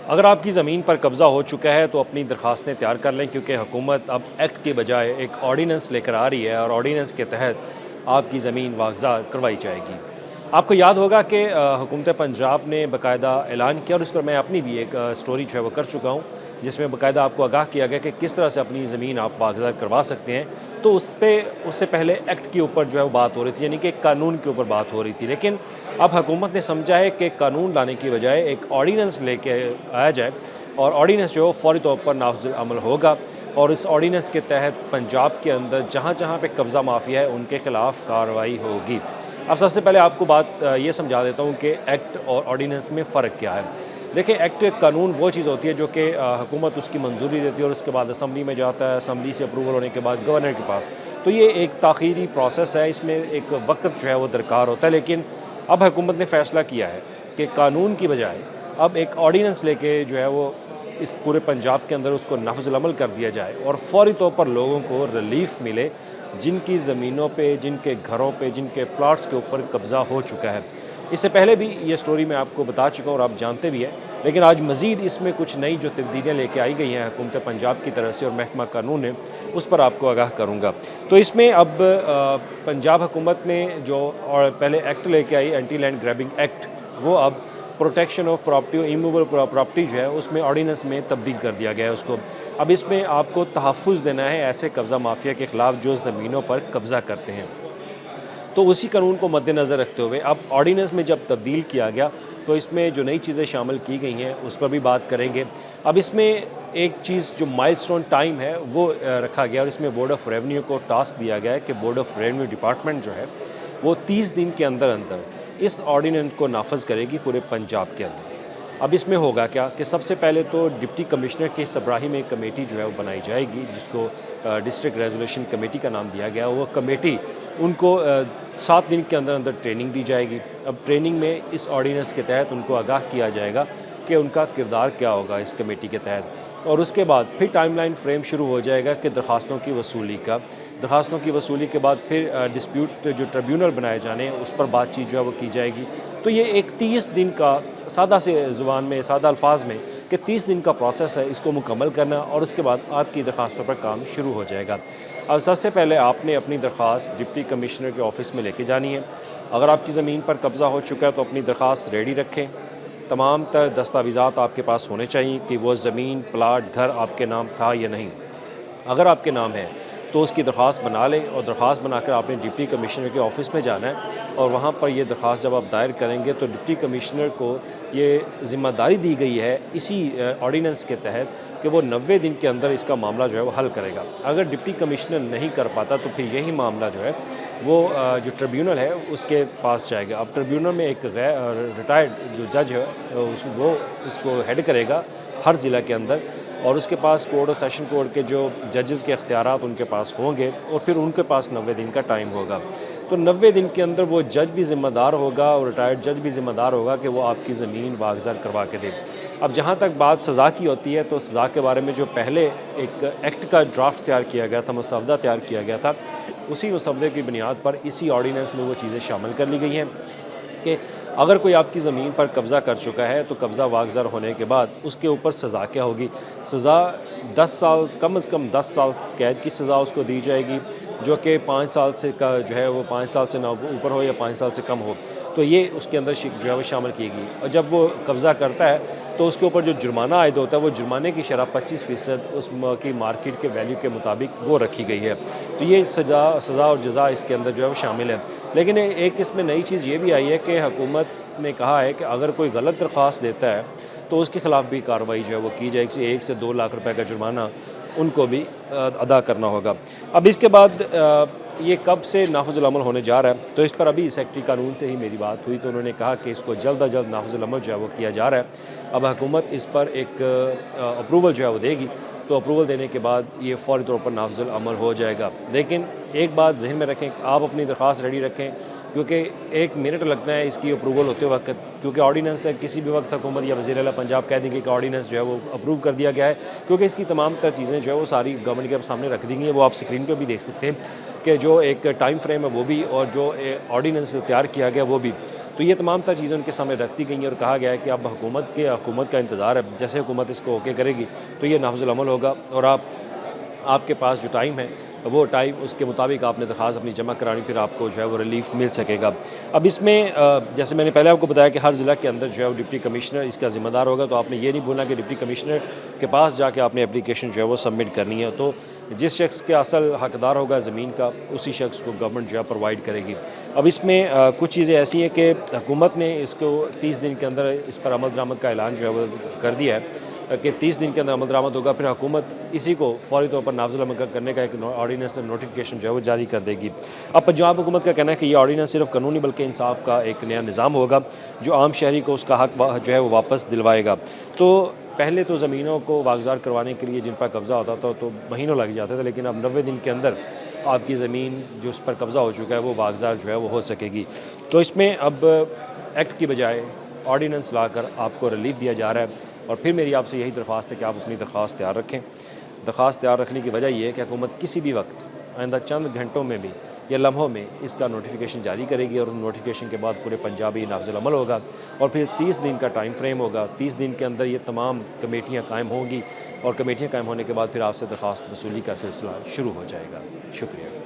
अगर आपकी ज़मीन पर कब्ज़ा हो चुका है तो अपनी दरख्वास्तें तैयार कर लें, क्योंकि हुकूमत अब एक्ट के बजाय एक ऑर्डीनेंस लेकर आ रही है और ऑर्डीनेंस के तहत आपकी ज़मीन वागज़ा करवाई जाएगी। आपको याद होगा कि हुकूमत पंजाब ने बाकायदा ऐलान किया और इस पर मैं अपनी भी एक स्टोरी जो है वो कर चुका हूँ, जिसमें बाकायदा आपको आगाह किया गया कि किस तरह से अपनी ज़मीन आप वागज़ा करवा सकते हैं। तो उससे पहले एक्ट के ऊपर जो है वो बात हो रही थी, यानी कि कानून के ऊपर बात हो रही थी। लेकिन अब हुकूमत ने समझा है कि कानून लाने की बजाय एक ऑर्डीनेंस लेके आया जाए और ऑर्डीनेंस जो है फ़ौरी तौर पर नाफिज़ अमल होगा। और इस ऑर्डीनेंस के तहत पंजाब के अंदर जहाँ जहाँ पे कब्ज़ा माफिया है उनके खिलाफ कार्रवाई होगी। अब सबसे पहले आपको बात ये समझा देता हूँ कि एक्ट और ऑर्डीनेंस में फ़र्क क्या है। देखिए, एक्ट एक कानून वो चीज़ होती है जो कि हुकूमत उसकी मंजूरी देती है और उसके बाद असम्बली में जाता है, असम्बली से अप्रूवल होने के बाद गवर्नर के पास। तो ये एक ताख़ीरी प्रोसेस है, इसमें एक वक्त जो है वो दरकार होता है। लेकिन अब हुकूमत ने फ़ैसला किया है कि कानून की बजाय अब एक ऑर्डीनेंस लेके जो है वो इस पूरे पंजाब के अंदर उसको नाफिज़ुल अमल कर दिया जाए और फ़ौरी तौर पर लोगों को रिलीफ़ मिले, जिनकी ज़मीनों पे, जिनके घरों पे, जिनके प्लॉट्स के ऊपर कब्ज़ा हो चुका है। इससे पहले भी ये स्टोरी मैं आपको बता चुका हूँ और आप जानते भी हैं, लेकिन आज मज़ीद इसमें कुछ नई जो तब्दीलियाँ लेके आई गई हैं हुकूमत पंजाब की तरफ से और महकमा कानून ने, उस पर आपको आगाह करूँगा। तो इसमें अब पंजाब हुकूमत ने जो और पहले एक्ट लेके आई, एंटी लैंड ग्रैबिंग एक्ट, वो अब प्रोटेक्शन ऑफ प्रॉपर्टी और इमूवेबल प्रॉपर्टी जो है उसमें ऑर्डिनेंस में तब्दील कर दिया गया है उसको। अब इसमें आपको तहफ़्फ़ुज़ देना है ऐसे कब्ज़ा माफिया के ख़िलाफ़ जो ज़मीनों पर कब्ज़ा करते हैं। तो उसी कानून को मद्देनज़र रखते हुए अब ऑर्डिनेंस में जब तब्दील किया गया, तो इसमें जो नई चीज़ें शामिल की गई हैं उस पर भी बात करेंगे। अब इसमें एक चीज़ जो माइलस्टोन टाइम है वो रखा गया और इसमें बोर्ड ऑफ़ रेवेन्यू को टास्क दिया गया है कि बोर्ड ऑफ़ रेवेन्यू डिपार्टमेंट जो है वो 30 दिन के अंदर अंदर इस ऑर्डिनेंस को नाफज करेगी पूरे पंजाब के अंदर। अब इसमें होगा क्या कि सबसे पहले तो डिप्टी कमिश्नर के सरबराही में एक कमेटी जो है वो बनाई जाएगी, जिसको डिस्ट्रिक्ट रेजोल्यूशन कमेटी का नाम दिया गया। वो कमेटी उनको 7 दिन के अंदर अंदर ट्रेनिंग दी जाएगी। अब ट्रेनिंग में इस ऑर्डिनेंस के तहत उनको आगाह किया जाएगा कि उनका किरदार क्या होगा इस कमेटी के तहत, और उसके बाद फिर टाइमलाइन फ्रेम शुरू हो जाएगा कि दरख्वास्तों की वसूली का। दरख्वास्तों की वसूली के बाद फिर डिस्प्यूट जो ट्रिब्यूनल बनाए जाने हैं उस पर बातचीत जो है वो की जाएगी। तो ये एक 30 दिन का, सादा से ज़ुबान में, सादा अल्फाज में, कि 30 दिन का प्रोसेस है, इसको मुकम्मल करना और उसके बाद आपकी दरख्वास्तों पर काम शुरू हो जाएगा। अब सबसे पहले आपने अपनी दरख्वास्त डिप्टी कमिश्नर के ऑफ़िस में लेके जानी है। अगर आपकी ज़मीन पर कब्ज़ा हो चुका है तो अपनी दरख्वास्त रेडी रखें। तमाम तर दस्तावेज़ात आपके पास होने चाहिए कि वो ज़मीन, प्लाट, घर आपके नाम था या नहीं। अगर आपके नाम है तो उसकी दरख्वास्त बना लें और दरख्वास्त बनाकर आपने डिप्टी कमिश्नर के ऑफ़िस में जाना है और वहाँ पर ये दरख्वास्त जब आप दायर करेंगे तो डिप्टी कमिश्नर को ये ज़िम्मेदारी दी गई है इसी ऑर्डिनेंस के तहत कि वो 90 दिन के अंदर इसका मामला जो है वो हल करेगा। अगर डिप्टी कमिश्नर नहीं कर पाता तो फिर यही मामला जो है वो जो ट्रिब्यूनल है उसके पास जाएगा। अब ट्रिब्यूनल में एक रिटायर्ड जो जज है वो उसको हेड करेगा हर ज़िला के अंदर, और उसके पास कोर्ट और सेशन कोर्ट के जो जजेस के अख्तियारात उनके पास होंगे और फिर उनके पास 90 दिन का टाइम होगा। तो 90 दिन के अंदर वो जज भी ज़िम्मेदार होगा और रिटायर्ड जज भी ज़िम्मेदार होगा कि वो आपकी ज़मीन वागज़ा करवा के दे। अब जहाँ तक बात सज़ा की होती है तो सज़ा के बारे में जो पहले एक एक्ट का ड्राफ्ट तैयार किया गया था, मसवदा तैयार किया गया था, उसी मसवदे की बुनियाद पर इसी ऑर्डिनेंस में वो चीज़ें शामिल कर ली गई हैं कि अगर कोई आपकी ज़मीन पर कब्ज़ा कर चुका है तो कब्ज़ा वागज़र होने के बाद उसके ऊपर सज़ा क्या होगी। सज़ा 10 साल, कम से कम 10 साल कैद की सज़ा उसको दी जाएगी, जो कि 5 साल से का जो है वो 5 साल से ना ऊपर हो या 5 साल से कम हो। तो ये उसके अंदर जो है वो शामिल की गई। और जब वो कब्ज़ा करता है तो उसके ऊपर जो जुर्माना आयद होता है वो जुर्माने की शरह 25% की मार्केट के वैल्यू के मुताबिक वो रखी गई है। तो ये सज़ा और जज़ा इसके अंदर जो है वो शामिल है। लेकिन एक इसमें नई चीज़ ये भी आई है कि हुकूमत ने कहा है कि अगर कोई गलत दरख्वास्त देता है तो उसके ख़िलाफ़ भी कार्रवाई जो है वो की जाएगी। 1 से 2 लाख रुपए का जुर्माना उनको भी अदा करना होगा। अब इसके बाद ये कब से नाफिज़ुल अमल होने जा रहा है, तो इस पर अभी सेक्रेटरी कानून से ही मेरी बात हुई तो उन्होंने कहा कि इसको जल्द अज जल्द नाफिज़ुल अमल जो है वो किया जा रहा है। अब हुकूमत इस पर एक अप्रूवल जो है वो देगी, तो अप्रूवल देने के बाद ये फ़ौरी तौर पर नाफिज़ुल अमल हो जाएगा। लेकिन एक बात ज़हन में रखें, आप अपनी दरख्वास्त रेडी रखें, क्योंकि 1 मिनट लगना है इसकी अप्रूवल होते वक्त, क्योंकि ऑर्डिनेंस है, किसी भी वक्त हुकूमत या वज़ीर आला पंजाब कह देंगे कि ऑर्डिनेंस जो है वो अप्रूव कर दिया गया है, क्योंकि इसकी तमाम तर चीज़ें जो है वो सारी गवर्नमेंट के सामने रख दी गई हैं। वो आप स्क्रीन पर भी देख सकते हैं कि जो एक टाइम फ्रेम है वो भी, और जो ऑर्डिनेंस तैयार किया गया वो भी। तो ये तमाम तर चीज़ें उनके सामने रख दी गई हैं और कहा गया है कि अब हुकूमत का इंतज़ार है, जैसे हुकूमत इसको ओके करेगी तो ये नाफिजुल अमल होगा और आपके पास जो टाइम है वो टाइम उसके मुताबिक आपने दरख्वास्त अपनी जमा करानी, फिर आपको जो है वो रिलीफ मिल सकेगा। अब इसमें जैसे मैंने पहले आपको बताया कि हर ज़िला के अंदर जो है वो डिप्टी कमिश्नर इसका ज़िम्मेदार होगा, तो आपने ये नहीं भूलना कि डिप्टी कमिश्नर के पास जाके आपने एप्लीकेशन जो है वो सबमिट करनी है। तो जिस शख्स के असल हकदार होगा ज़मीन का, उसी शख्स को गवर्नमेंट जो है प्रोवाइड करेगी। अब इसमें कुछ चीज़ें ऐसी हैं कि हुकूमत ने इसको 30 दिन के अंदर इस पर अमल दरामद का ऐलान जो है वो कर दिया है कि 30 दिन के अंदर अमल दरामद होगा, फिर हुकूमत इसी को फौरी तौर पर नाफिजुल अमल करने का एक ऑर्डीनेंस नोटिफिकेशन जो है वो जारी कर देगी। अब पंजाब हुकूमत का कहना है कि ये ऑर्डीनेंस सिर्फ कानूनी बल्कि इंसाफ का एक नया निज़ाम होगा जो आम शहरी को उसका हक जो है वो वापस दिलवाएगा। तो पहले तो ज़मीनों को वागज़ार करवाने के लिए जिन पर कब्ज़ा होता था तो महीनों लग जाते थे, लेकिन अब 90 दिन के अंदर आपकी ज़मीन जो उस पर कब्ज़ा हो चुका है वो वागज़ार जो है वो हो सकेगी। तो इसमें अब एक्ट की बजाय ऑर्डीनेंस लाकर आपको रिलीफ दिया जा रहा है और फिर मेरी आपसे यही दरख्वास्त है कि आप अपनी दरख्वास्त तैयार रखें। दरख्वास्त तैयार रखने की वजह ये है कि हुकूमत किसी भी वक्त आइंदा चंद घंटों में भी या लम्हों में इसका नोटिफिकेशन जारी करेगी और उस नोटिफिकेशन के बाद पूरे पंजाब ही नाफिजुल अमल होगा और फिर 30 दिन का टाइम फ्रेम होगा। 30 दिन के अंदर ये तमाम कमेटियाँ कायम होंगी और कमेटियाँ कायम होने के बाद फिर आपसे दरख्वास्त वसूली का सिलसिला शुरू हो जाएगा। शुक्रिया।